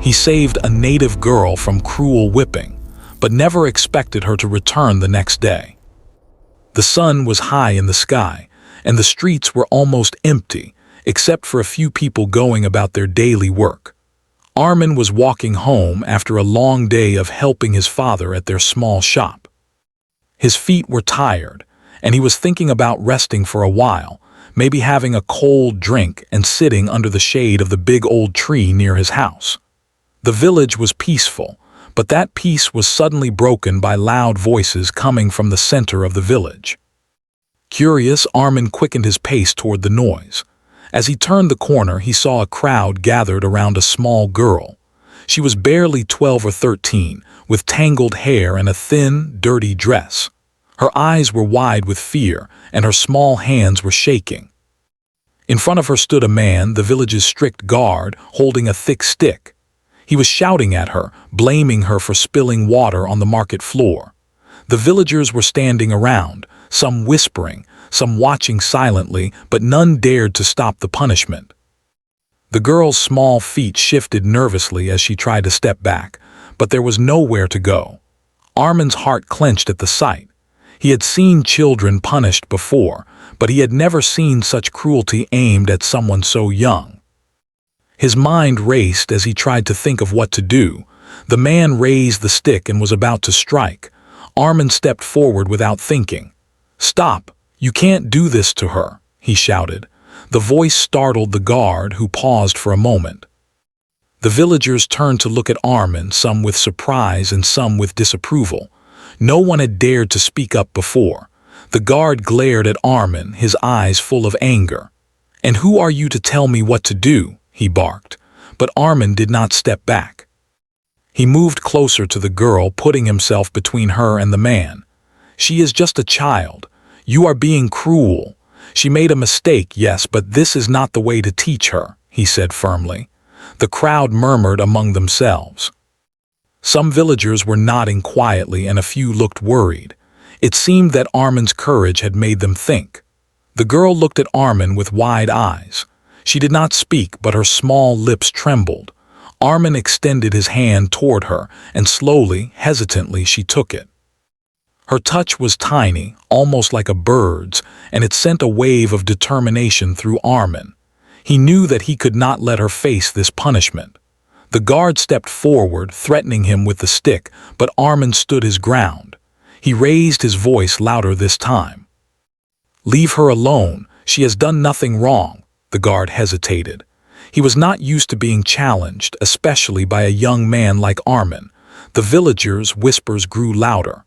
He saved a native girl from cruel whipping, but never expected her to return the next day. The sun was high in the sky, and the streets were almost empty, except for a few people going about their daily work. Armin was walking home after a long day of helping his father at their small shop. His feet were tired, and he was thinking about resting for a while, maybe having a cold drink and sitting under the shade of the big old tree near his house. The village was peaceful, but that peace was suddenly broken by loud voices coming from the center of the village. Curious, Armin quickened his pace toward the noise. As he turned the corner, he saw a crowd gathered around a small girl. She was barely 12 or 13, with tangled hair and a thin, dirty dress. Her eyes were wide with fear, and her small hands were shaking. In front of her stood a man, the village's strict guard, holding a thick stick. He was shouting at her, blaming her for spilling water on the market floor. The villagers were standing around, some whispering, some watching silently, but none dared to stop the punishment. The girl's small feet shifted nervously as she tried to step back, but there was nowhere to go. Armin's heart clenched at the sight. He had seen children punished before, but he had never seen such cruelty aimed at someone so young. His mind raced as he tried to think of what to do. The man raised the stick and was about to strike. Armin stepped forward without thinking. "Stop! You can't do this to her," he shouted. The voice startled the guard, who paused for a moment. The villagers turned to look at Armin, some with surprise and some with disapproval. No one had dared to speak up before. The guard glared at Armin, his eyes full of anger. "And who are you to tell me what to do?" he barked. But Armin did not step back. He moved closer to the girl, putting himself between her and the man. "She is just a child. You are being cruel. She made a mistake, yes, but this is not the way to teach her," he said firmly. The crowd murmured among themselves. Some villagers were nodding quietly and a few looked worried. It seemed that Armin's courage had made them think. The girl looked at Armin with wide eyes. She did not speak, but her small lips trembled. Armin extended his hand toward her, and slowly, hesitantly, she took it. Her touch was tiny, almost like a bird's, and it sent a wave of determination through Armin. He knew that he could not let her face this punishment. The guard stepped forward, threatening him with the stick, but Armin stood his ground. He raised his voice louder this time. "Leave her alone. She has done nothing wrong." The guard hesitated. He was not used to being challenged, especially by a young man like Armin. The villagers' whispers grew louder.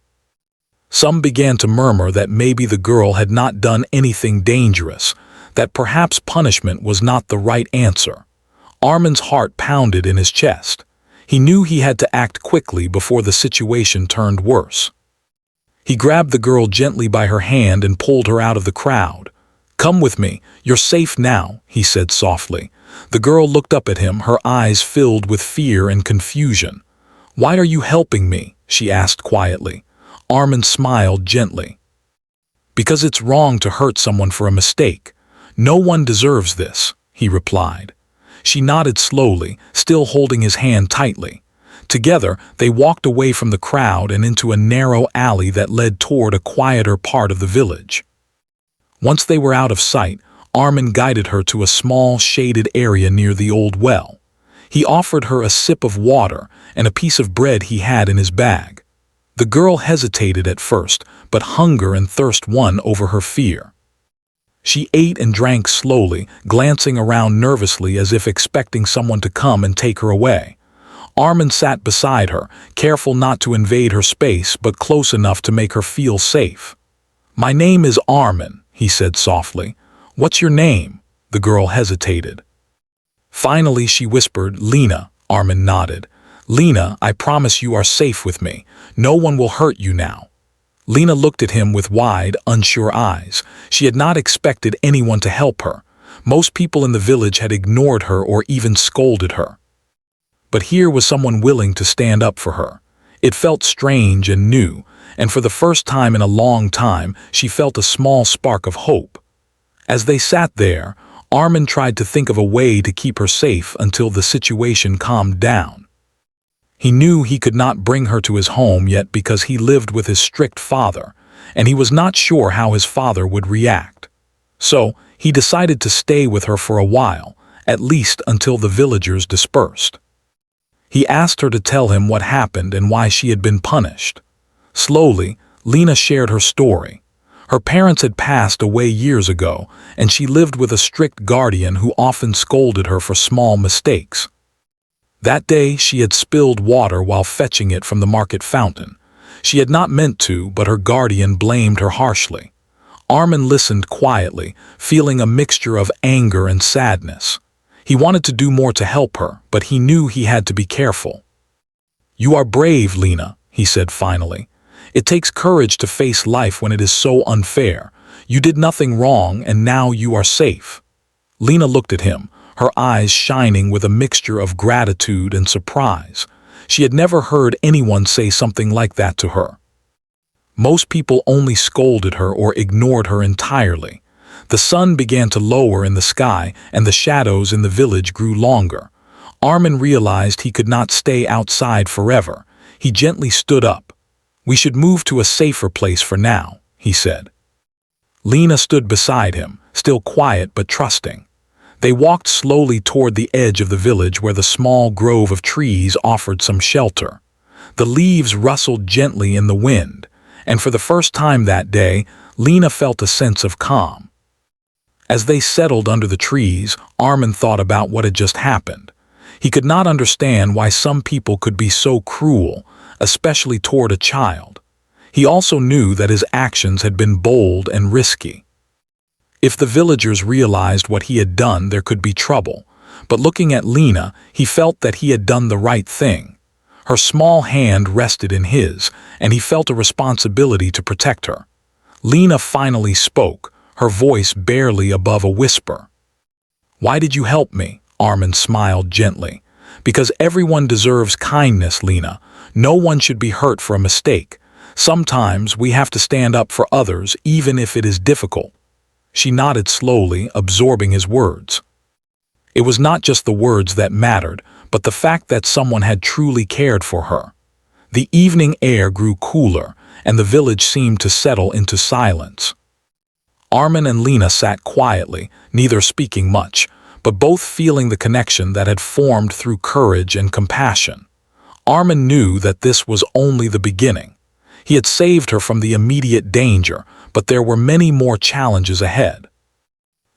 Some began to murmur that maybe the girl had not done anything dangerous, that perhaps punishment was not the right answer. Armin's heart pounded in his chest. He knew he had to act quickly before the situation turned worse. He grabbed the girl gently by her hand and pulled her out of the crowd. "Come with me, you're safe now," he said softly. The girl looked up at him, her eyes filled with fear and confusion. "Why are you helping me?" she asked quietly. Armin smiled gently. "Because it's wrong to hurt someone for a mistake. No one deserves this," he replied. She nodded slowly, still holding his hand tightly. Together, they walked away from the crowd and into a narrow alley that led toward a quieter part of the village. Once they were out of sight, Armin guided her to a small, shaded area near the old well. He offered her a sip of water and a piece of bread he had in his bag. The girl hesitated at first, but hunger and thirst won over her fear. She ate and drank slowly, glancing around nervously as if expecting someone to come and take her away. Armin sat beside her, careful not to invade her space but close enough to make her feel safe. "My name is Armin," he said softly. "What's your name?" The girl hesitated. Finally she whispered, "Lena." Armin nodded. "Lena, I promise you are safe with me. No one will hurt you now." Lena looked at him with wide, unsure eyes. She had not expected anyone to help her. Most people in the village had ignored her or even scolded her. But here was someone willing to stand up for her. It felt strange and new, and for the first time in a long time, she felt a small spark of hope. As they sat there, Armin tried to think of a way to keep her safe until the situation calmed down. He knew he could not bring her to his home yet because he lived with his strict father, and he was not sure how his father would react. So, he decided to stay with her for a while, at least until the villagers dispersed. He asked her to tell him what happened and why she had been punished. Slowly, Lena shared her story. Her parents had passed away years ago, and she lived with a strict guardian who often scolded her for small mistakes. That day, she had spilled water while fetching it from the market fountain. She had not meant to, but her guardian blamed her harshly. Armin listened quietly, feeling a mixture of anger and sadness. He wanted to do more to help her, but he knew he had to be careful. "You are brave, Lena," he said finally. "It takes courage to face life when it is so unfair. You did nothing wrong, and now you are safe." Lena looked at him, her eyes shining with a mixture of gratitude and surprise. She had never heard anyone say something like that to her. Most people only scolded her or ignored her entirely. The sun began to lower in the sky, and the shadows in the village grew longer. Armin realized he could not stay outside forever. He gently stood up. "We should move to a safer place for now," he said. Lena stood beside him, still quiet but trusting. They walked slowly toward the edge of the village where the small grove of trees offered some shelter. The leaves rustled gently in the wind, and for the first time that day, Lena felt a sense of calm. As they settled under the trees, Armin thought about what had just happened. He could not understand why some people could be so cruel, especially toward a child. He also knew that his actions had been bold and risky. If the villagers realized what he had done, there could be trouble. But looking at Lena, he felt that he had done the right thing. Her small hand rested in his, and he felt a responsibility to protect her. Lena finally spoke, her voice barely above a whisper. "Why did you help me?" Armin smiled gently. "Because everyone deserves kindness, Lena. No one should be hurt for a mistake. Sometimes we have to stand up for others, even if it is difficult." She nodded slowly, absorbing his words. It was not just the words that mattered, but the fact that someone had truly cared for her. The evening air grew cooler, and the village seemed to settle into silence. Armin and Lena sat quietly, neither speaking much, but both feeling the connection that had formed through courage and compassion. Armin knew that this was only the beginning. He had saved her from the immediate danger, but there were many more challenges ahead.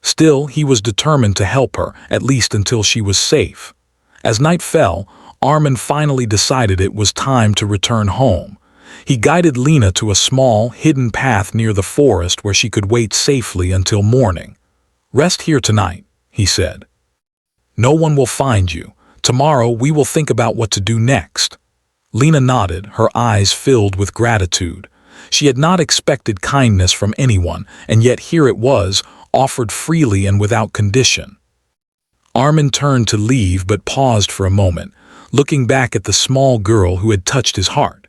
Still, he was determined to help her, at least until she was safe. As night fell, Armin finally decided it was time to return home. He guided Lena to a small, hidden path near the forest where she could wait safely until morning. "Rest here tonight," he said. "No one will find you. Tomorrow we will think about what to do next." Lena nodded, her eyes filled with gratitude. She had not expected kindness from anyone, and yet here it was, offered freely and without condition. Armin turned to leave but paused for a moment, looking back at the small girl who had touched his heart.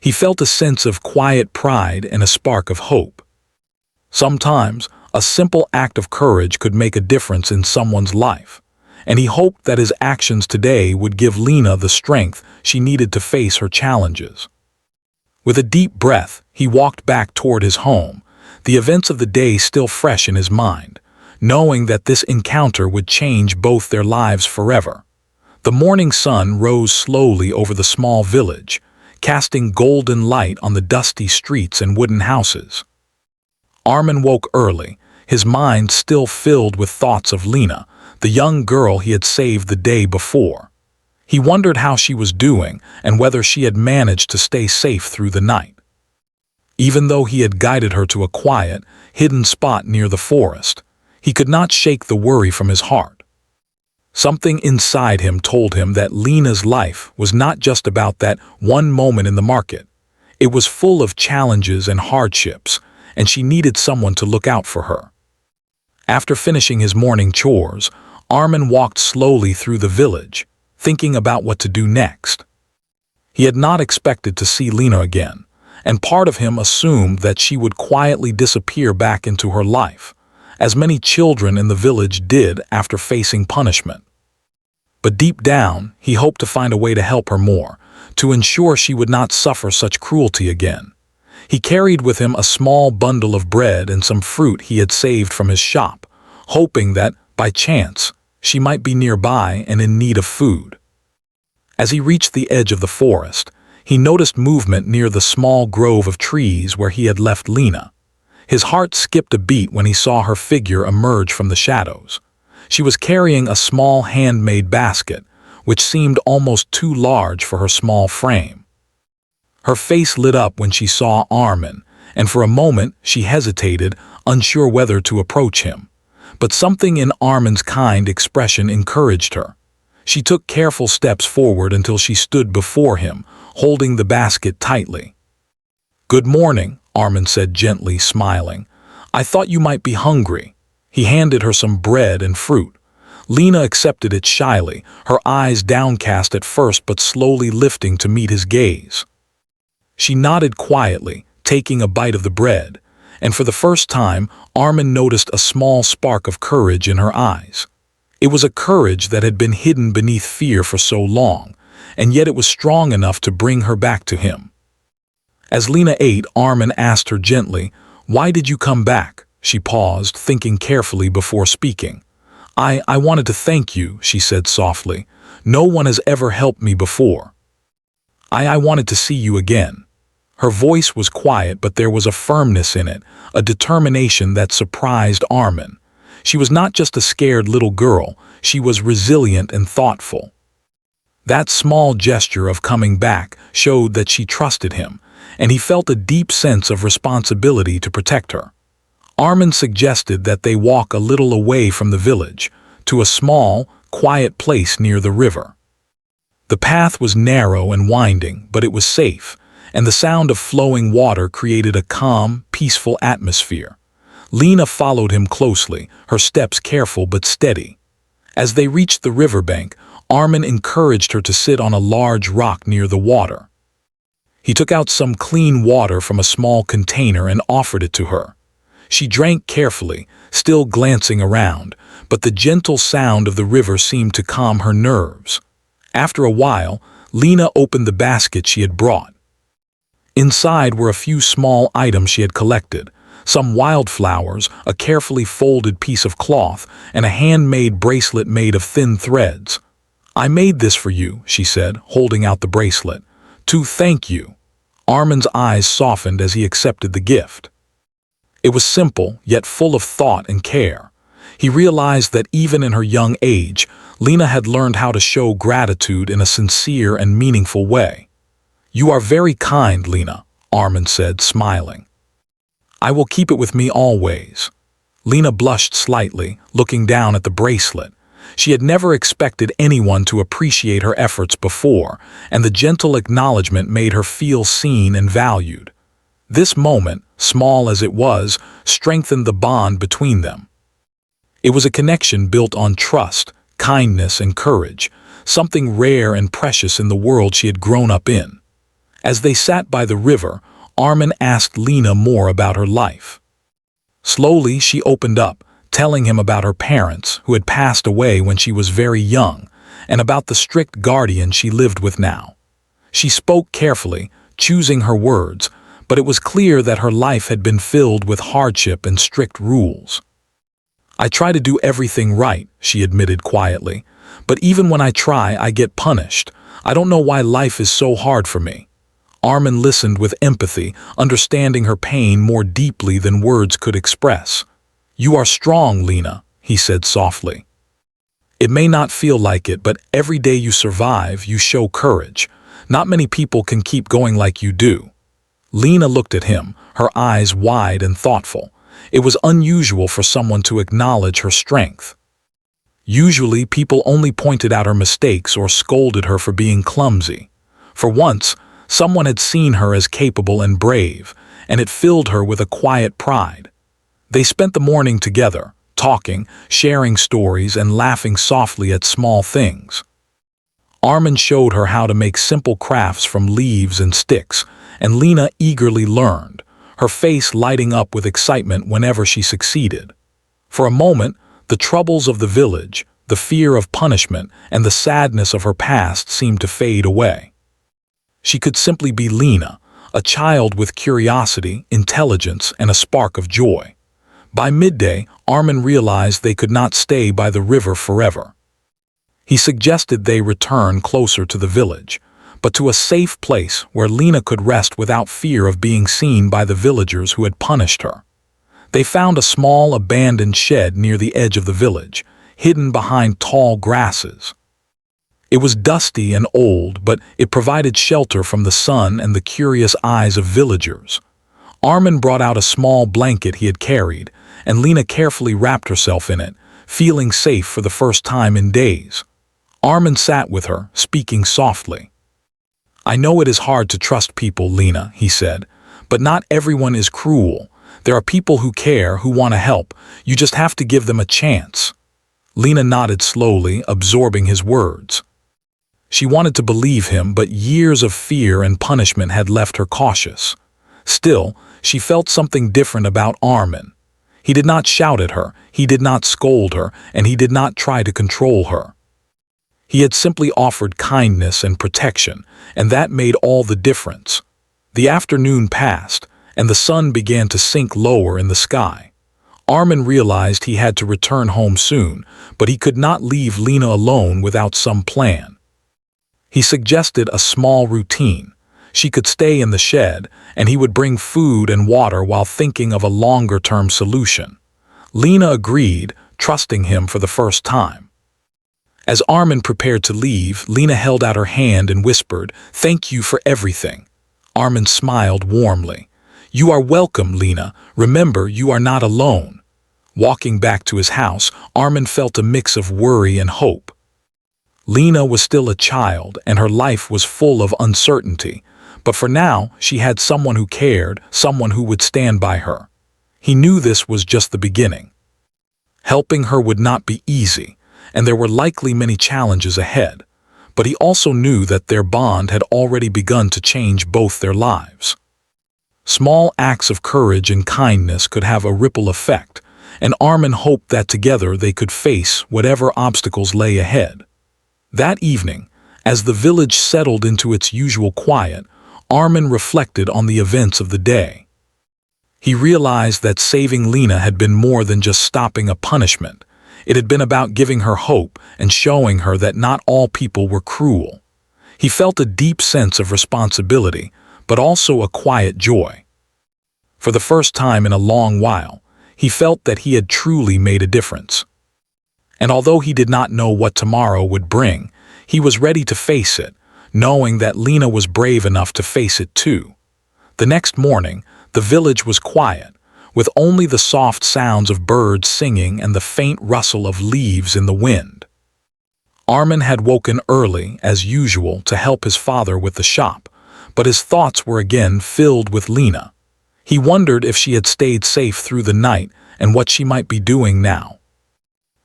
He felt a sense of quiet pride and a spark of hope. Sometimes, a simple act of courage could make a difference in someone's life, and he hoped that his actions today would give Lena the strength she needed to face her challenges. With a deep breath, he walked back toward his home, the events of the day still fresh in his mind, knowing that this encounter would change both their lives forever. The morning sun rose slowly over the small village, casting golden light on the dusty streets and wooden houses. Armin woke early, his mind still filled with thoughts of Lena, the young girl he had saved the day before. He wondered how she was doing and whether she had managed to stay safe through the night. Even though he had guided her to a quiet, hidden spot near the forest, he could not shake the worry from his heart. Something inside him told him that Lena's life was not just about that one moment in the market. It was full of challenges and hardships, and she needed someone to look out for her. After finishing his morning chores, Armin walked slowly through the village, thinking about what to do next. He had not expected to see Lena again, and part of him assumed that she would quietly disappear back into her life, as many children in the village did after facing punishment. But deep down, he hoped to find a way to help her more, to ensure she would not suffer such cruelty again. He carried with him a small bundle of bread and some fruit he had saved from his shop, hoping that, by chance, she might be nearby and in need of food. As he reached the edge of the forest, he noticed movement near the small grove of trees where he had left Lena. His heart skipped a beat when he saw her figure emerge from the shadows. She was carrying a small handmade basket, which seemed almost too large for her small frame. Her face lit up when she saw Armin, and for a moment she hesitated, unsure whether to approach him. But something in Armin's kind expression encouraged her. She took careful steps forward until she stood before him, holding the basket tightly. "Good morning," Armin said gently, smiling. "I thought you might be hungry." He handed her some bread and fruit. Lena accepted it shyly, her eyes downcast at first but slowly lifting to meet his gaze. She nodded quietly, taking a bite of the bread, and for the first time Armin noticed a small spark of courage in her eyes. It was a courage that had been hidden beneath fear for so long, and yet it was strong enough to bring her back to him. As Lena ate, Armin asked her gently, "Why did you come back?" She paused, thinking carefully before speaking. I wanted to thank you," she said softly. "No one has ever helped me before. I wanted to see you again." Her voice was quiet, but there was a firmness in it, a determination that surprised Armin. She was not just a scared little girl, she was resilient and thoughtful. That small gesture of coming back showed that she trusted him, and he felt a deep sense of responsibility to protect her. Armin suggested that they walk a little away from the village, to a small, quiet place near the river. The path was narrow and winding, but it was safe, and the sound of flowing water created a calm, peaceful atmosphere. Lena followed him closely, her steps careful but steady. As they reached the riverbank, Armin encouraged her to sit on a large rock near the water. He took out some clean water from a small container and offered it to her. She drank carefully, still glancing around, but the gentle sound of the river seemed to calm her nerves. After a while, Lena opened the basket she had brought. Inside were a few small items she had collected, some wildflowers, a carefully folded piece of cloth, and a handmade bracelet made of thin threads. "I made this for you," she said, holding out the bracelet. "To thank you." Armin's eyes softened as he accepted the gift. It was simple, yet full of thought and care. He realized that even in her young age, Lena had learned how to show gratitude in a sincere and meaningful way. "You are very kind, Lena," Armin said, smiling. "I will keep it with me always." Lena blushed slightly, looking down at the bracelet. She had never expected anyone to appreciate her efforts before, and the gentle acknowledgement made her feel seen and valued. This moment, small as it was, strengthened the bond between them. It was a connection built on trust, kindness, and courage, something rare and precious in the world she had grown up in. As they sat by the river, Armin asked Lena more about her life. Slowly, she opened up, telling him about her parents, who had passed away when she was very young, and about the strict guardian she lived with now. She spoke carefully, choosing her words, but it was clear that her life had been filled with hardship and strict rules. "I try to do everything right," she admitted quietly, "but even when I try, I get punished. I don't know why life is so hard for me." Armin listened with empathy, understanding her pain more deeply than words could express. "You are strong, Lena," he said softly. "It may not feel like it, but every day you survive, you show courage. Not many people can keep going like you do." Lena looked at him, her eyes wide and thoughtful. It was unusual for someone to acknowledge her strength. Usually, people only pointed out her mistakes or scolded her for being clumsy. For once, someone had seen her as capable and brave, and it filled her with a quiet pride. They spent the morning together, talking, sharing stories, and laughing softly at small things. Armin showed her how to make simple crafts from leaves and sticks, and Lena eagerly learned, her face lighting up with excitement whenever she succeeded. For a moment, the troubles of the village, the fear of punishment, and the sadness of her past seemed to fade away. She could simply be Lena, a child with curiosity, intelligence, and a spark of joy. By midday, Armin realized they could not stay by the river forever. He suggested they return closer to the village, but to a safe place where Lena could rest without fear of being seen by the villagers who had punished her. They found a small abandoned shed near the edge of the village, hidden behind tall grasses. It was dusty and old, but it provided shelter from the sun and the curious eyes of villagers. Armin brought out a small blanket he had carried, and Lena carefully wrapped herself in it, feeling safe for the first time in days. Armin sat with her, speaking softly. "I know it is hard to trust people, Lena," he said, "but not everyone is cruel. There are people who care, who want to help. You just have to give them a chance." Lena nodded slowly, absorbing his words. She wanted to believe him, but years of fear and punishment had left her cautious. Still, she felt something different about Armin. He did not shout at her, he did not scold her, and he did not try to control her. He had simply offered kindness and protection, and that made all the difference. The afternoon passed, and the sun began to sink lower in the sky. Armin realized he had to return home soon, but he could not leave Lena alone without some plan. He suggested a small routine. She could stay in the shed, and he would bring food and water while thinking of a longer-term solution. Lena agreed, trusting him for the first time. As Armin prepared to leave, Lena held out her hand and whispered, "Thank you for everything." Armin smiled warmly. "You are welcome, Lena. Remember, you are not alone." Walking back to his house, Armin felt a mix of worry and hope. Lena was still a child, and her life was full of uncertainty, but for now she had someone who cared, someone who would stand by her. He knew this was just the beginning. Helping her would not be easy, and there were likely many challenges ahead, but he also knew that their bond had already begun to change both their lives. Small acts of courage and kindness could have a ripple effect, and Armin hoped that together they could face whatever obstacles lay ahead. That evening, as the village settled into its usual quiet, Armin reflected on the events of the day. He realized that saving Lena had been more than just stopping a punishment. It had been about giving her hope and showing her that not all people were cruel. He felt a deep sense of responsibility, but also a quiet joy. For the first time in a long while, he felt that he had truly made a difference. And although he did not know what tomorrow would bring, he was ready to face it, knowing that Lena was brave enough to face it too. The next morning, the village was quiet, with only the soft sounds of birds singing and the faint rustle of leaves in the wind. Armin had woken early, as usual, to help his father with the shop, but his thoughts were again filled with Lena. He wondered if she had stayed safe through the night and what she might be doing now.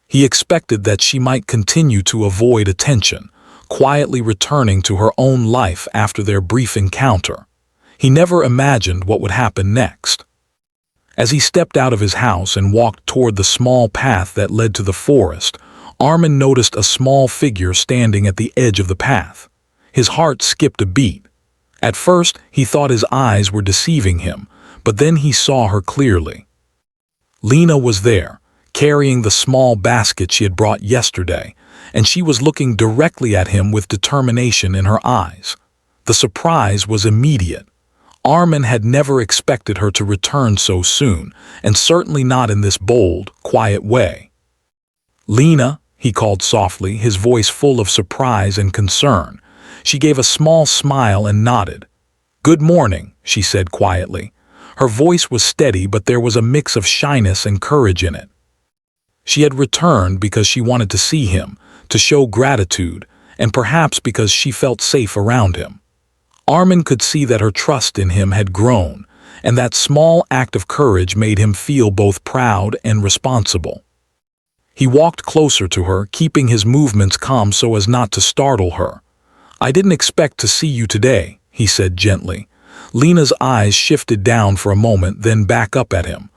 He expected that she might continue to avoid attention, quietly returning to her own life after their brief encounter. He never imagined what would happen next. As he stepped out of his house and walked toward the small path that led to the forest, Armin noticed a small figure standing at the edge of the path. His heart skipped a beat. At first, he thought his eyes were deceiving him, but then he saw her clearly. Lena was there, carrying the small basket she had brought yesterday, and she was looking directly at him with determination in her eyes. The surprise was immediate. Armin had never expected her to return so soon, and certainly not in this bold, quiet way. "Lena," he called softly, his voice full of surprise and concern. She gave a small smile and nodded. "Good morning," she said quietly. Her voice was steady, but there was a mix of shyness and courage in it. She had returned because she wanted to see him, to show gratitude, and perhaps because she felt safe around him. Armin could see that her trust in him had grown, and that small act of courage made him feel both proud and responsible. He walked closer to her, keeping his movements calm so as not to startle her. "I didn't expect to see you today," he said gently. Lena's eyes shifted down for a moment, then back up at him.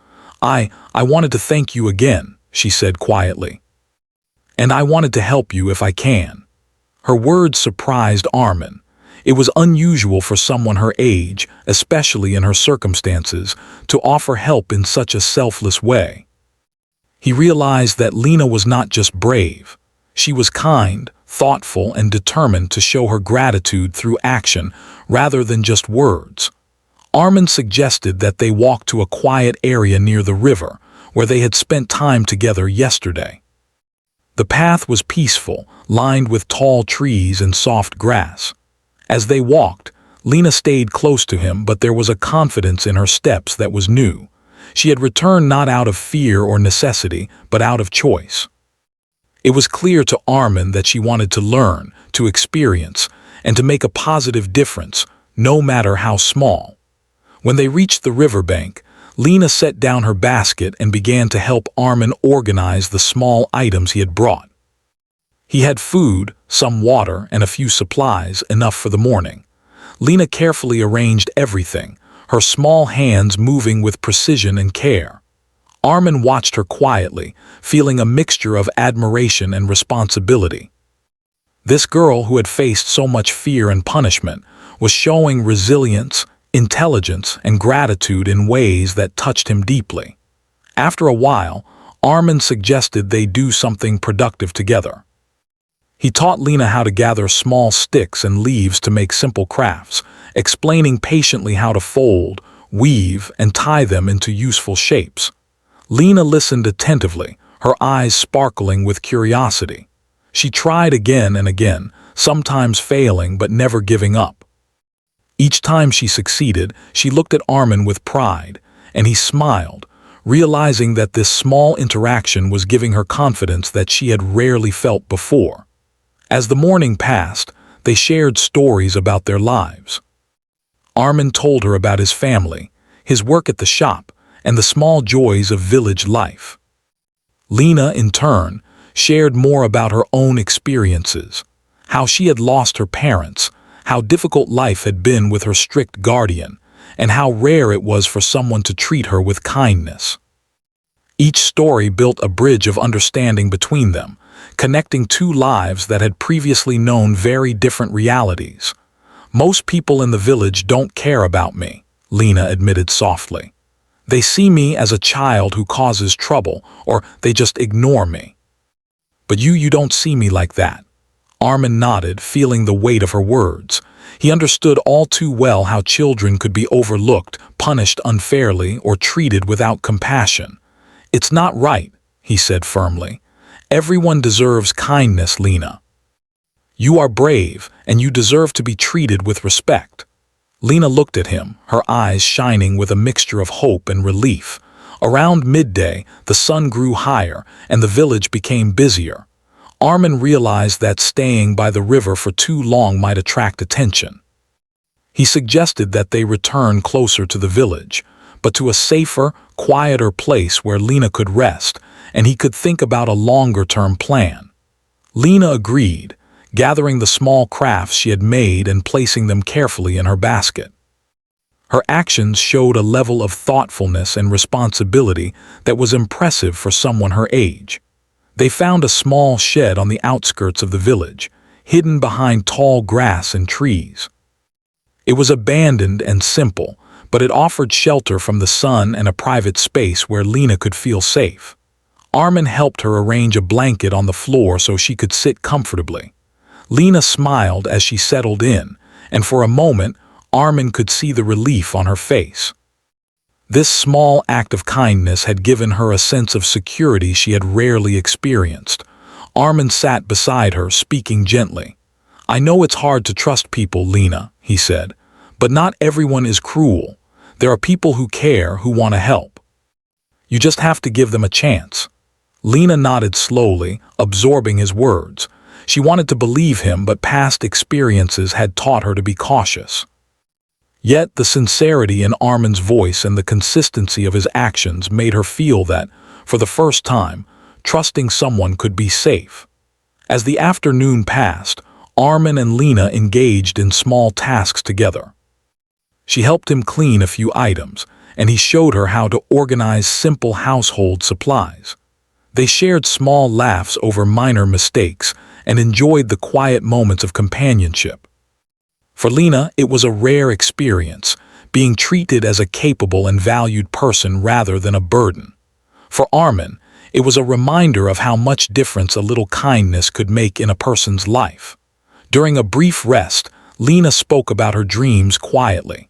I wanted to thank you again," she said quietly. "And I wanted to help you if I can." Her words surprised Armin. It was unusual for someone her age, especially in her circumstances, to offer help in such a selfless way. He realized that Lena was not just brave. She was kind, thoughtful, and determined to show her gratitude through action rather than just words. Armin suggested that they walk to a quiet area near the river, where they had spent time together yesterday. The path was peaceful, lined with tall trees and soft grass. As they walked, Lena stayed close to him, but there was a confidence in her steps that was new. She had returned not out of fear or necessity, but out of choice. It was clear to Armin that she wanted to learn, to experience, and to make a positive difference, no matter how small. When they reached the riverbank, Lena set down her basket and began to help Armin organize the small items he had brought. He had food, some water, and a few supplies, enough for the morning. Lena carefully arranged everything, her small hands moving with precision and care. Armin watched her quietly, feeling a mixture of admiration and responsibility. This girl who had faced so much fear and punishment was showing resilience, intelligence, and gratitude in ways that touched him deeply. After a while, Armin suggested they do something productive together. He taught Lena how to gather small sticks and leaves to make simple crafts, explaining patiently how to fold, weave, and tie them into useful shapes. Lena listened attentively, her eyes sparkling with curiosity. She tried again and again, sometimes failing but never giving up. Each time she succeeded, she looked at Armin with pride, and he smiled, realizing that this small interaction was giving her confidence that she had rarely felt before. As the morning passed, they shared stories about their lives. Armin told her about his family, his work at the shop, and the small joys of village life. Lena, in turn, shared more about her own experiences, how she had lost her parents, how difficult life had been with her strict guardian, and how rare it was for someone to treat her with kindness. Each story built a bridge of understanding between them, connecting two lives that had previously known very different realities. "Most people in the village don't care about me," Lena admitted softly. "They see me as a child who causes trouble, or they just ignore me. But you don't see me like that." Armin nodded, feeling the weight of her words. He understood all too well how children could be overlooked, punished unfairly, or treated without compassion. "It's not right," he said firmly. "Everyone deserves kindness, Lena. You are brave, and you deserve to be treated with respect." Lena looked at him, her eyes shining with a mixture of hope and relief. Around midday, the sun grew higher, and the village became busier. Armin realized that staying by the river for too long might attract attention. He suggested that they return closer to the village, but to a safer, quieter place where Lena could rest, and he could think about a longer-term plan. Lena agreed, gathering the small crafts she had made and placing them carefully in her basket. Her actions showed a level of thoughtfulness and responsibility that was impressive for someone her age. They found a small shed on the outskirts of the village, hidden behind tall grass and trees. It was abandoned and simple, but it offered shelter from the sun and a private space where Lena could feel safe. Armin helped her arrange a blanket on the floor so she could sit comfortably. Lena smiled as she settled in, and for a moment, Armin could see the relief on her face. This small act of kindness had given her a sense of security she had rarely experienced. Armin sat beside her, speaking gently. "I know it's hard to trust people, Lena," he said, "but not everyone is cruel. There are people who care, who want to help. You just have to give them a chance." Lena nodded slowly, absorbing his words. She wanted to believe him, but past experiences had taught her to be cautious. Yet the sincerity in Armin's voice and the consistency of his actions made her feel that, for the first time, trusting someone could be safe. As the afternoon passed, Armin and Lena engaged in small tasks together. She helped him clean a few items, and he showed her how to organize simple household supplies. They shared small laughs over minor mistakes and enjoyed the quiet moments of companionship. For Lena, it was a rare experience, being treated as a capable and valued person rather than a burden. For Armin, it was a reminder of how much difference a little kindness could make in a person's life. During a brief rest, Lena spoke about her dreams quietly.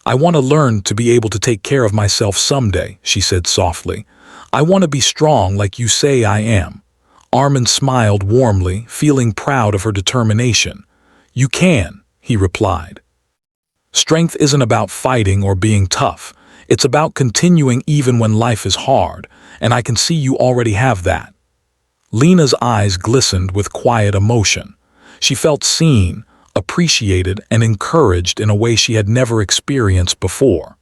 "I want to learn to be able to take care of myself someday," she said softly. "I want to be strong like you say I am." Armin smiled warmly, feeling proud of her determination. "You can," he replied. "Strength isn't about fighting or being tough. It's about continuing even when life is hard, and I can see you already have that." Lena's eyes glistened with quiet emotion. She felt seen, appreciated, and encouraged in a way she had never experienced before.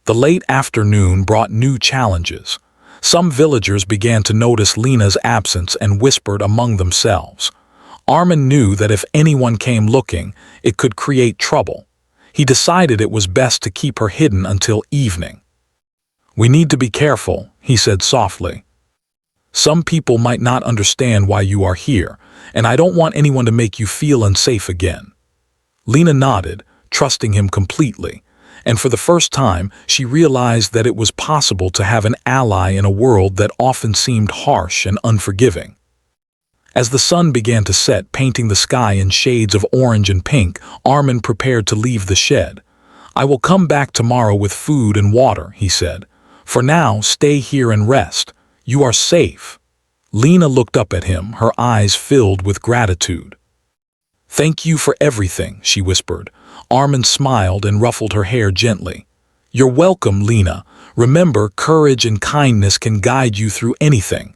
The late afternoon brought new challenges. Some villagers began to notice Lena's absence and whispered among themselves. Armin knew that if anyone came looking, it could create trouble. He decided it was best to keep her hidden until evening. "We need to be careful," he said softly. "Some people might not understand why you are here, and I don't want anyone to make you feel unsafe again." Lena nodded, trusting him completely, and for the first time she realized that it was possible to have an ally in a world that often seemed harsh and unforgiving. As the sun began to set, painting the sky in shades of orange and pink, Armin prepared to leave the shed. "I will come back tomorrow with food and water," he said. "For now, stay here and rest. You are safe." Lena looked up at him, her eyes filled with gratitude. "Thank you for everything," she whispered. Armin smiled and ruffled her hair gently. "You're welcome, Lena. Remember, courage and kindness can guide you through anything."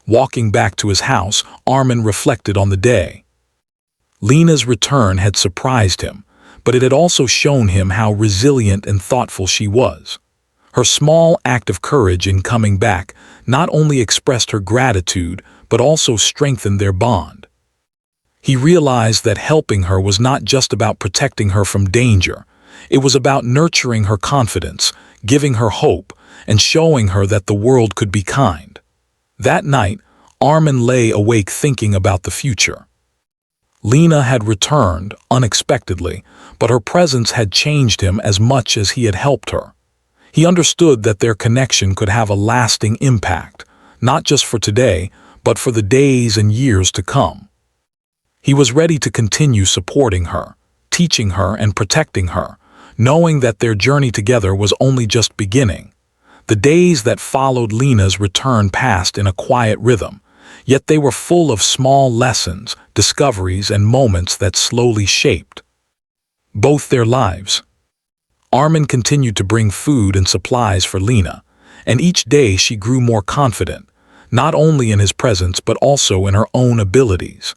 Walking back to his house, Armin reflected on the day. Lena's return had surprised him, but it had also shown him how resilient and thoughtful she was. Her small act of courage in coming back not only expressed her gratitude, but also strengthened their bond. He realized that helping her was not just about protecting her from danger. It was about nurturing her confidence, giving her hope, and showing her that the world could be kind. That night, Armin lay awake thinking about the future. Lena had returned unexpectedly, but her presence had changed him as much as he had helped her. He understood that their connection could have a lasting impact, not just for today, but for the days and years to come. He was ready to continue supporting her, teaching her and protecting her, knowing that their journey together was only just beginning. The days that followed Lena's return passed in a quiet rhythm, yet they were full of small lessons, discoveries, and moments that slowly shaped both their lives. Armin continued to bring food and supplies for Lena, and each day she grew more confident, not only in his presence but also in her own abilities.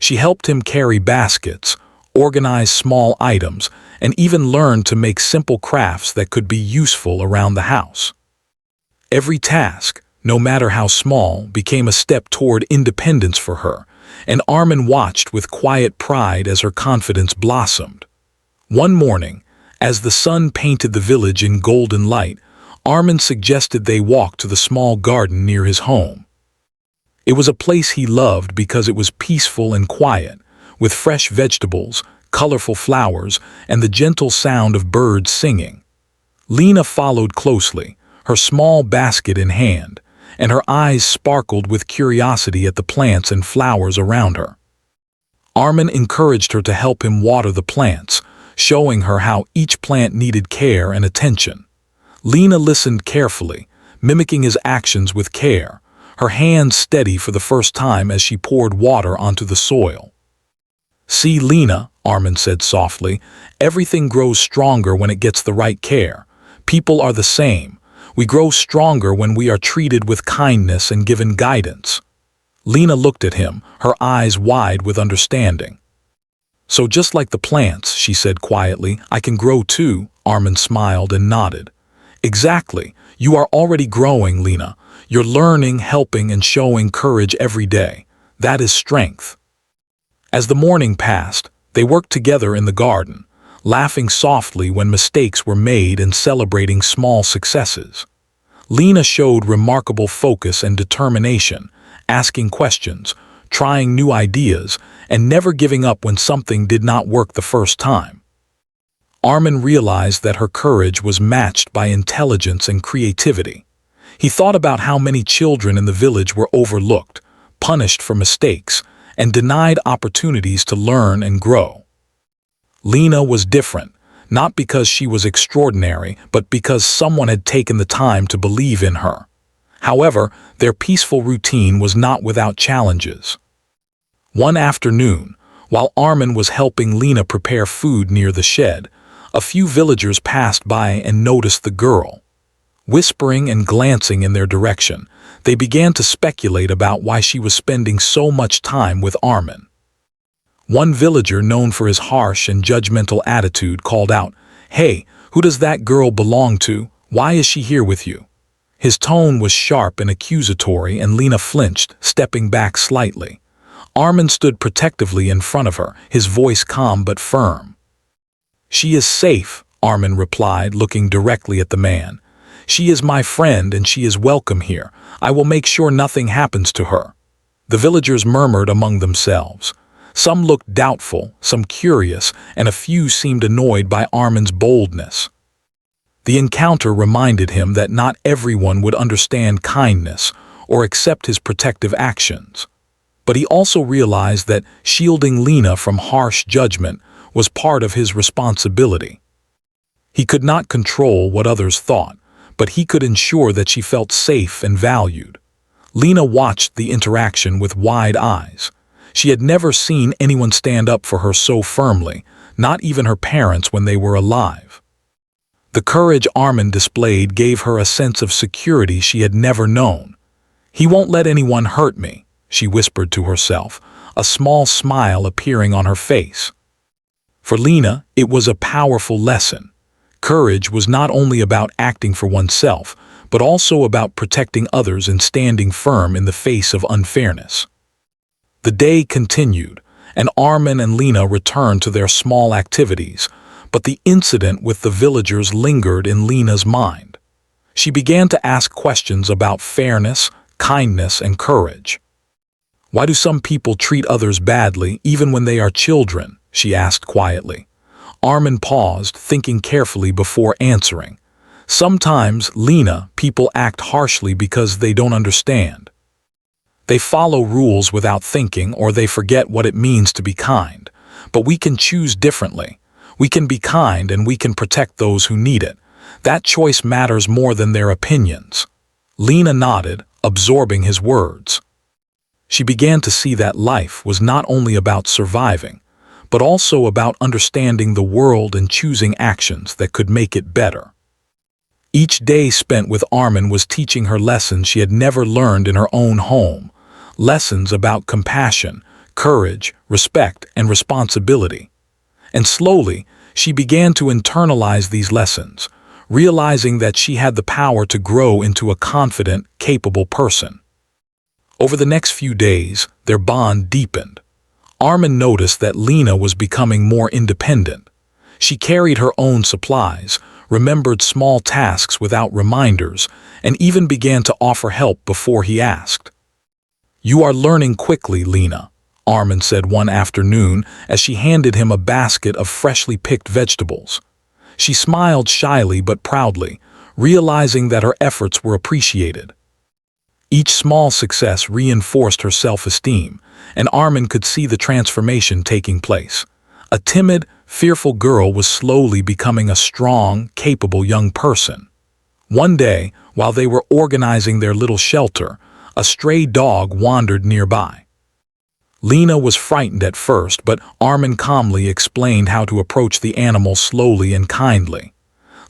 She helped him carry baskets, organize small items, and even learn to make simple crafts that could be useful around the house. Every task, no matter how small, became a step toward independence for her, and Armin watched with quiet pride as her confidence blossomed. One morning, as the sun painted the village in golden light, Armin suggested they walk to the small garden near his home. It was a place he loved because it was peaceful and quiet, with fresh vegetables, colorful flowers, and the gentle sound of birds singing. Lena followed closely, her small basket in hand, and her eyes sparkled with curiosity at the plants and flowers around her. Armin encouraged her to help him water the plants, showing her how each plant needed care and attention. Lena listened carefully, mimicking his actions with care, her hands steady for the first time as she poured water onto the soil. "See, Lena," Armin said softly, "everything grows stronger when it gets the right care. People are the same. We grow stronger when we are treated with kindness and given guidance." Lena looked at him, her eyes wide with understanding. "So just like the plants," she said quietly, "I can grow too." Armin smiled and nodded. "Exactly. You are already growing, Lena. You're learning, helping, and showing courage every day. That is strength." As the morning passed, they worked together in the garden, laughing softly when mistakes were made and celebrating small successes. Lena showed remarkable focus and determination, asking questions, trying new ideas, and never giving up when something did not work the first time. Armin realized that her courage was matched by intelligence and creativity. He thought about how many children in the village were overlooked, punished for mistakes, and denied opportunities to learn and grow. Lena was different, not because she was extraordinary, but because someone had taken the time to believe in her. However, their peaceful routine was not without challenges. One afternoon, while Armin was helping Lena prepare food near the shed, a few villagers passed by and noticed the girl. Whispering and glancing in their direction, they began to speculate about why she was spending so much time with Armin. One villager, known for his harsh and judgmental attitude, called out, "Hey, who does that girl belong to? Why is she here with you?" His tone was sharp and accusatory, and Lena flinched, stepping back slightly. Armin stood protectively in front of her, his voice calm but firm. "She is safe," Armin replied, looking directly at the man. "She is my friend and she is welcome here. I will make sure nothing happens to her." The villagers murmured among themselves. Some looked doubtful, some curious, and a few seemed annoyed by Armin's boldness. The encounter reminded him that not everyone would understand kindness or accept his protective actions. But he also realized that shielding Lena from harsh judgment was part of his responsibility. He could not control what others thought, but he could ensure that she felt safe and valued. Lena watched the interaction with wide eyes. She had never seen anyone stand up for her so firmly, not even her parents when they were alive. The courage Armin displayed gave her a sense of security she had never known. "He won't let anyone hurt me," she whispered to herself, a small smile appearing on her face. For Lena, it was a powerful lesson. Courage was not only about acting for oneself, but also about protecting others and standing firm in the face of unfairness. The day continued, and Armin and Lena returned to their small activities, but the incident with the villagers lingered in Lena's mind. She began to ask questions about fairness, kindness, and courage. "Why do some people treat others badly, even when they are children?" she asked quietly. Armin paused, thinking carefully before answering. "Sometimes, Lena, people act harshly because they don't understand. They follow rules without thinking, or they forget what it means to be kind. But we can choose differently. We can be kind and we can protect those who need it. That choice matters more than their opinions." Lena nodded, absorbing his words. She began to see that life was not only about surviving, but also about understanding the world and choosing actions that could make it better. Each day spent with Armin was teaching her lessons she had never learned in her own home. Lessons about compassion, courage, respect, and responsibility. And slowly, she began to internalize these lessons, realizing that she had the power to grow into a confident, capable person. Over the next few days, their bond deepened. Armin noticed that Lena was becoming more independent. She carried her own supplies, remembered small tasks without reminders, and even began to offer help before he asked. "You are learning quickly, Lena," Armin said one afternoon as she handed him a basket of freshly picked vegetables. She smiled shyly but proudly, realizing that her efforts were appreciated. Each small success reinforced her self-esteem, and Armin could see the transformation taking place. A timid, fearful girl was slowly becoming a strong, capable young person. One day, while they were organizing their little shelter, a stray dog wandered nearby. Lena was frightened at first, but Armin calmly explained how to approach the animal slowly and kindly.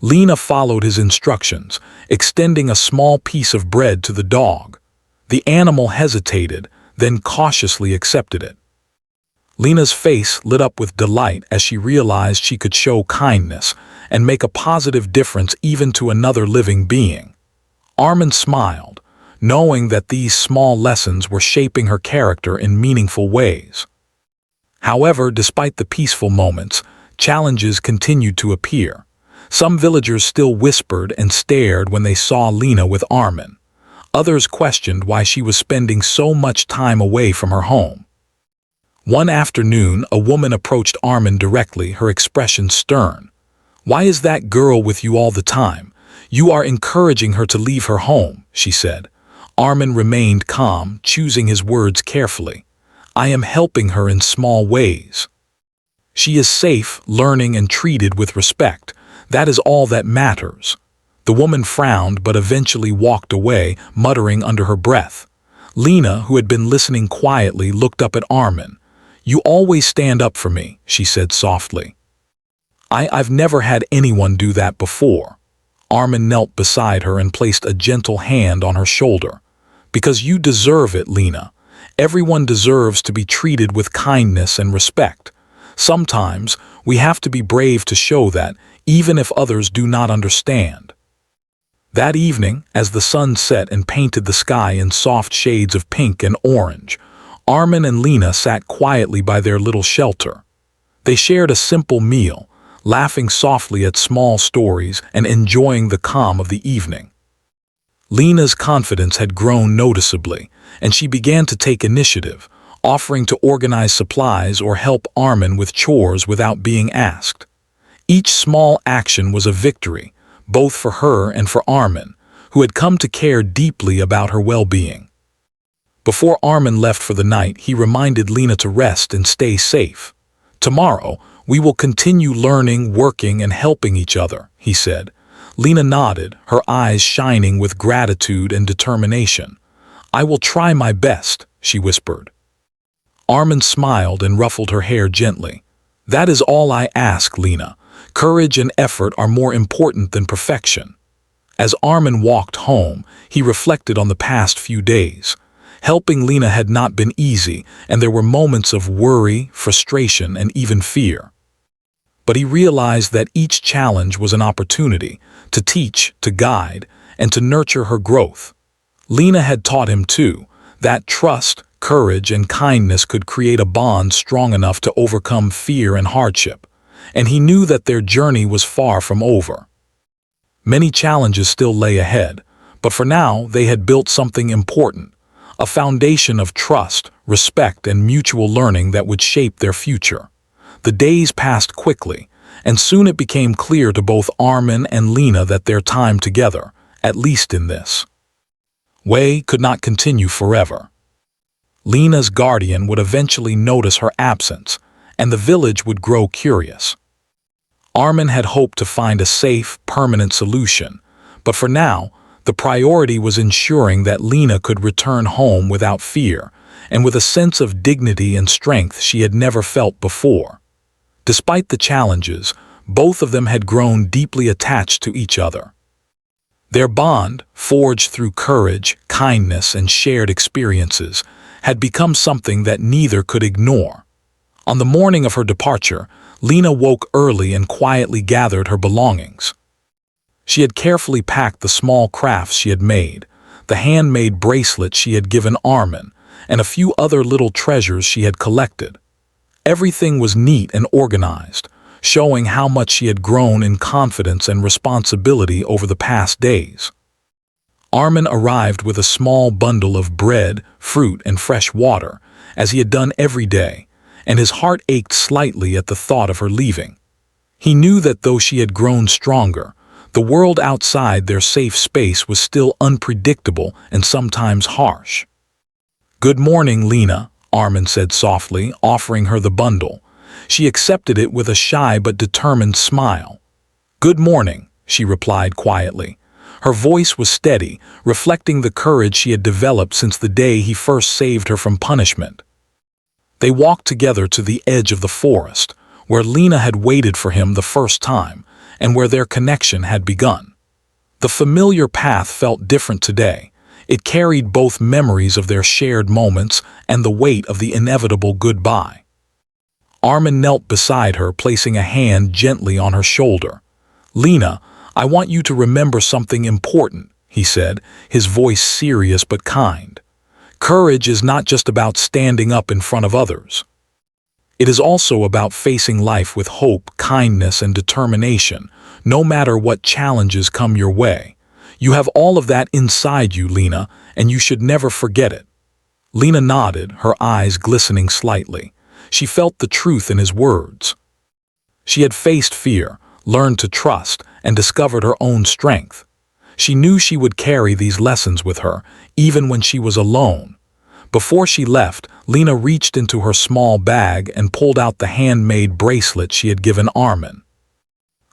Lena followed his instructions, extending a small piece of bread to the dog. The animal hesitated, then cautiously accepted it. Lena's face lit up with delight as she realized she could show kindness and make a positive difference even to another living being. Armin smiled, knowing that these small lessons were shaping her character in meaningful ways. However, despite the peaceful moments, challenges continued to appear. Some villagers still whispered and stared when they saw Lena with Armin. Others questioned why she was spending so much time away from her home. One afternoon, a woman approached Armin directly, her expression stern. "Why is that girl with you all the time? You are encouraging her to leave her home," she said. Armin remained calm, choosing his words carefully. "I am helping her in small ways. She is safe, learning, and treated with respect. That is all that matters." The woman frowned but eventually walked away, muttering under her breath. Lena, who had been listening quietly, looked up at Armin. "You always stand up for me," she said softly. I've never had anyone do that before." Armin knelt beside her and placed a gentle hand on her shoulder. "Because you deserve it, Lena. Everyone deserves to be treated with kindness and respect. Sometimes we have to be brave to show that, even if others do not understand." That evening, as the sun set and painted the sky in soft shades of pink and orange, Armin and Lena sat quietly by their little shelter. They shared a simple meal, laughing softly at small stories and enjoying the calm of the evening. Lena's confidence had grown noticeably, and she began to take initiative, offering to organize supplies or help Armin with chores without being asked. Each small action was a victory, both for her and for Armin, who had come to care deeply about her well-being. Before Armin left for the night, he reminded Lena to rest and stay safe. "Tomorrow, we will continue learning, working, and helping each other," he said. Lena nodded, her eyes shining with gratitude and determination. "I will try my best," she whispered. Armin smiled and ruffled her hair gently. "That is all I ask, Lena. Courage and effort are more important than perfection." As Armin walked home, he reflected on the past few days. Helping Lena had not been easy, and there were moments of worry, frustration, and even fear. But he realized that each challenge was an opportunity to teach, to guide, and to nurture her growth. Lena had taught him too, that trust, courage, and kindness could create a bond strong enough to overcome fear and hardship, and he knew that their journey was far from over. Many challenges still lay ahead, but for now they had built something important, a foundation of trust, respect, and mutual learning that would shape their future. The days passed quickly, and soon it became clear to both Armin and Lena that their time together, at least in this way, could not continue forever. Lena's guardian would eventually notice her absence, and the village would grow curious. Armin had hoped to find a safe, permanent solution, but for now, the priority was ensuring that Lena could return home without fear and with a sense of dignity and strength she had never felt before. Despite the challenges, both of them had grown deeply attached to each other. Their bond, forged through courage, kindness, and shared experiences, had become something that neither could ignore. On the morning of her departure, Lena woke early and quietly gathered her belongings. She had carefully packed the small crafts she had made, the handmade bracelet she had given Armin, and a few other little treasures she had collected. Everything was neat and organized, showing how much she had grown in confidence and responsibility over the past days. Armin arrived with a small bundle of bread, fruit, and fresh water, as he had done every day, and his heart ached slightly at the thought of her leaving. He knew that though she had grown stronger, the world outside their safe space was still unpredictable and sometimes harsh. "Good morning, Lena," Armin said softly, offering her the bundle. She accepted it with a shy but determined smile. "Good morning," she replied quietly. Her voice was steady, reflecting the courage she had developed since the day he first saved her from punishment. They walked together to the edge of the forest, where Lena had waited for him the first time, and where their connection had begun. The familiar path felt different today. It carried both memories of their shared moments and the weight of the inevitable goodbye. Armin knelt beside her, placing a hand gently on her shoulder. "Lena, I want you to remember something important," he said, his voice serious but kind. "Courage is not just about standing up in front of others. It is also about facing life with hope, kindness, and determination, no matter what challenges come your way. You have all of that inside you, Lena, and you should never forget it." Lena nodded, her eyes glistening slightly. She felt the truth in his words. She had faced fear, learned to trust, and discovered her own strength. She knew she would carry these lessons with her, even when she was alone. Before she left, Lena reached into her small bag and pulled out the handmade bracelet she had given Armin.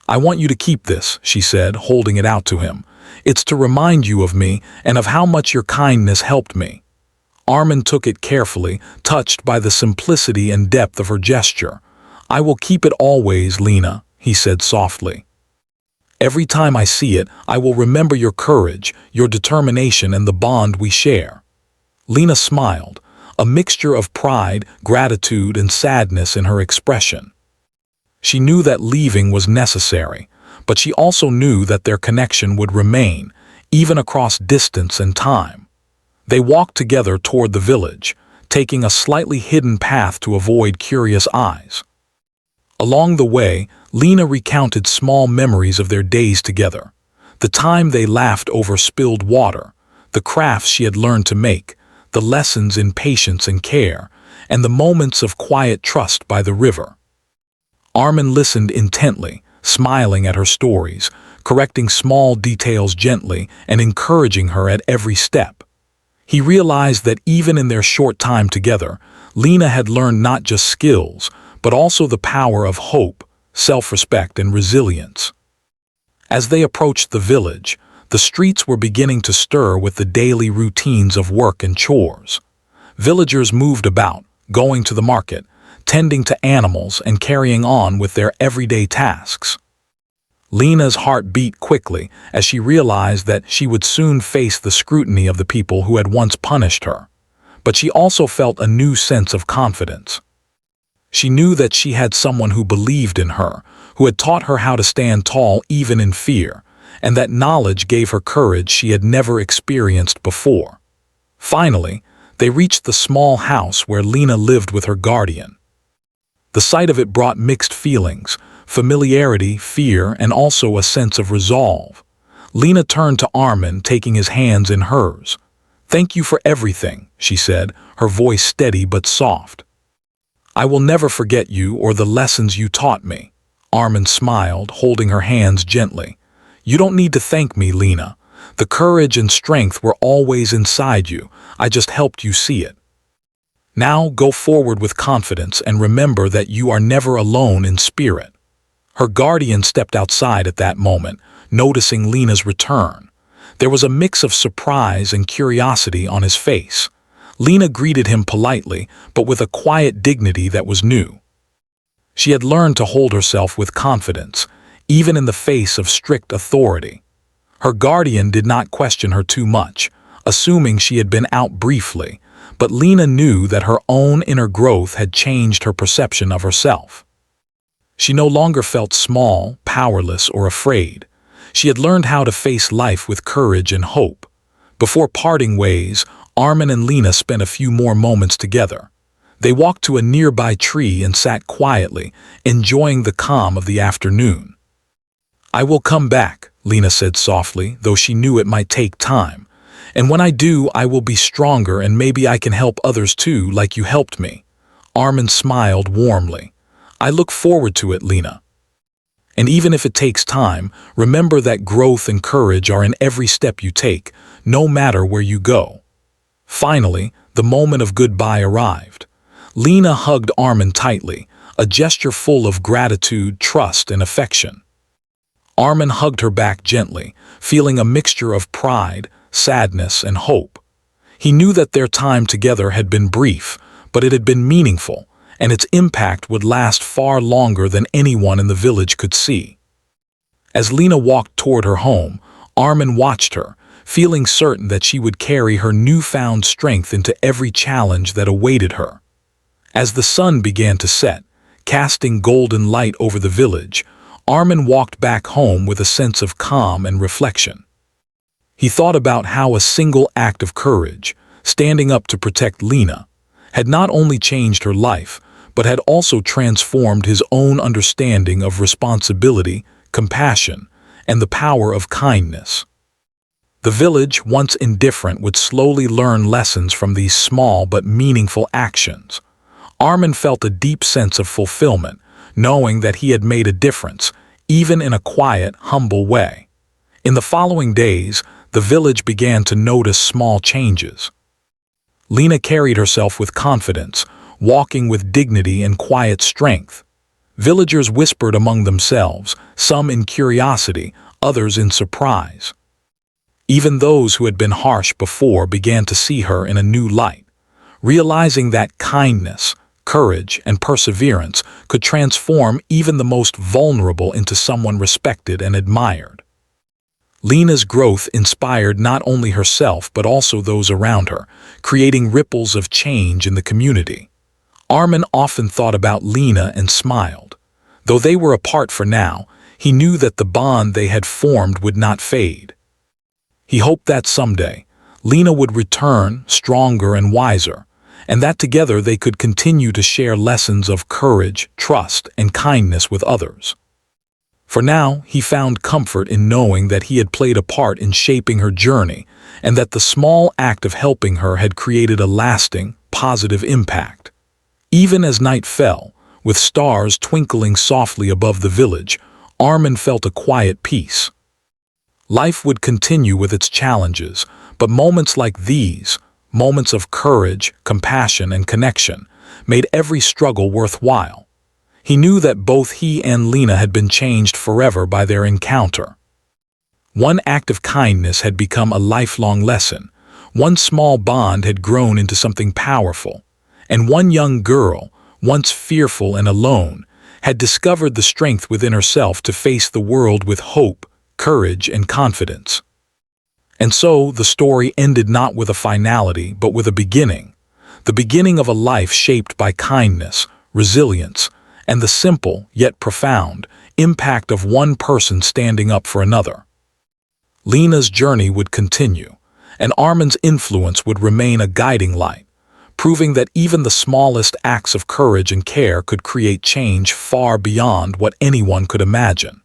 "I want you to keep this," she said, holding it out to him. "It's to remind you of me and of how much your kindness helped me." Armin took it carefully, touched by the simplicity and depth of her gesture. "I will keep it always, Lena," he said softly. "Every time I see it, I will remember your courage, your determination, and the bond we share." Lena smiled, a mixture of pride, gratitude, and sadness in her expression. She knew that leaving was necessary, but she also knew that their connection would remain, even across distance and time. They walked together toward the village, taking a slightly hidden path to avoid curious eyes. Along the way, Lena recounted small memories of their days together. The time they laughed over spilled water, the crafts she had learned to make, the lessons in patience and care, and the moments of quiet trust by the river. Armin listened intently, smiling at her stories, correcting small details gently and encouraging her at every step. He realized that even in their short time together, Lena had learned not just skills, but also the power of hope, self-respect, and resilience. As they approached the village, the streets were beginning to stir with the daily routines of work and chores. Villagers moved about, going to the market, tending to animals, and carrying on with their everyday tasks. Lena's heart beat quickly as she realized that she would soon face the scrutiny of the people who had once punished her. But she also felt a new sense of confidence. She knew that she had someone who believed in her, who had taught her how to stand tall even in fear, and that knowledge gave her courage she had never experienced before. Finally, they reached the small house where Lena lived with her guardian. The sight of it brought mixed feelings, familiarity, fear, and also a sense of resolve. Lena turned to Armin, taking his hands in hers. "Thank you for everything," she said, her voice steady but soft. "I will never forget you or the lessons you taught me." Armin smiled, holding her hands gently. "You don't need to thank me, Lena. The courage and strength were always inside you. I just helped you see it. Now go forward with confidence and remember that you are never alone in spirit." Her guardian stepped outside at that moment, noticing Lena's return. There was a mix of surprise and curiosity on his face. Lena greeted him politely, but with a quiet dignity that was new. She had learned to hold herself with confidence, even in the face of strict authority. Her guardian did not question her too much, assuming she had been out briefly, but Lena knew that her own inner growth had changed her perception of herself. She no longer felt small, powerless, or afraid. She had learned how to face life with courage and hope. Before parting ways, Armin and Lena spent a few more moments together. They walked to a nearby tree and sat quietly, enjoying the calm of the afternoon. "I will come back," Lena said softly, though she knew it might take time. "And when I do, I will be stronger and maybe I can help others too, like you helped me." Armin smiled warmly. "I look forward to it, Lena. And even if it takes time, remember that growth and courage are in every step you take, no matter where you go." Finally, the moment of goodbye arrived. Lena hugged Armin tightly, a gesture full of gratitude, trust, and affection. Armin hugged her back gently, feeling a mixture of pride, sadness, and hope. He knew that their time together had been brief, but it had been meaningful, and its impact would last far longer than anyone in the village could see. As Lena walked toward her home, Armin watched her, feeling certain that she would carry her newfound strength into every challenge that awaited her. As the sun began to set, casting golden light over the village, Armin walked back home with a sense of calm and reflection. He thought about how a single act of courage, standing up to protect Lena, had not only changed her life, but had also transformed his own understanding of responsibility, compassion, and the power of kindness. The village, once indifferent, would slowly learn lessons from these small but meaningful actions. Armin felt a deep sense of fulfillment, knowing that he had made a difference, even in a quiet, humble way. In the following days, the village began to notice small changes. Lena carried herself with confidence, walking with dignity and quiet strength. Villagers whispered among themselves, some in curiosity, others in surprise. Even those who had been harsh before began to see her in a new light, realizing that kindness, courage, and perseverance could transform even the most vulnerable into someone respected and admired. Lena's growth inspired not only herself but also those around her, creating ripples of change in the community. Armin often thought about Lena and smiled. Though they were apart for now, he knew that the bond they had formed would not fade. He hoped that someday, Lena would return stronger and wiser, and that together they could continue to share lessons of courage, trust, and kindness with others. For now, he found comfort in knowing that he had played a part in shaping her journey, and that the small act of helping her had created a lasting, positive impact. Even as night fell, with stars twinkling softly above the village, Armin felt a quiet peace. Life would continue with its challenges, but moments like these, moments of courage, compassion, and connection, made every struggle worthwhile. He knew that both he and Lena had been changed forever by their encounter. One act of kindness had become a lifelong lesson, one small bond had grown into something powerful, and one young girl, once fearful and alone, had discovered the strength within herself to face the world with hope, courage, and confidence. And so the story ended not with a finality but with a beginning, the beginning of a life shaped by kindness, resilience, and the simple, yet profound, impact of one person standing up for another. Lena's journey would continue, and Armin's influence would remain a guiding light, proving that even the smallest acts of courage and care could create change far beyond what anyone could imagine.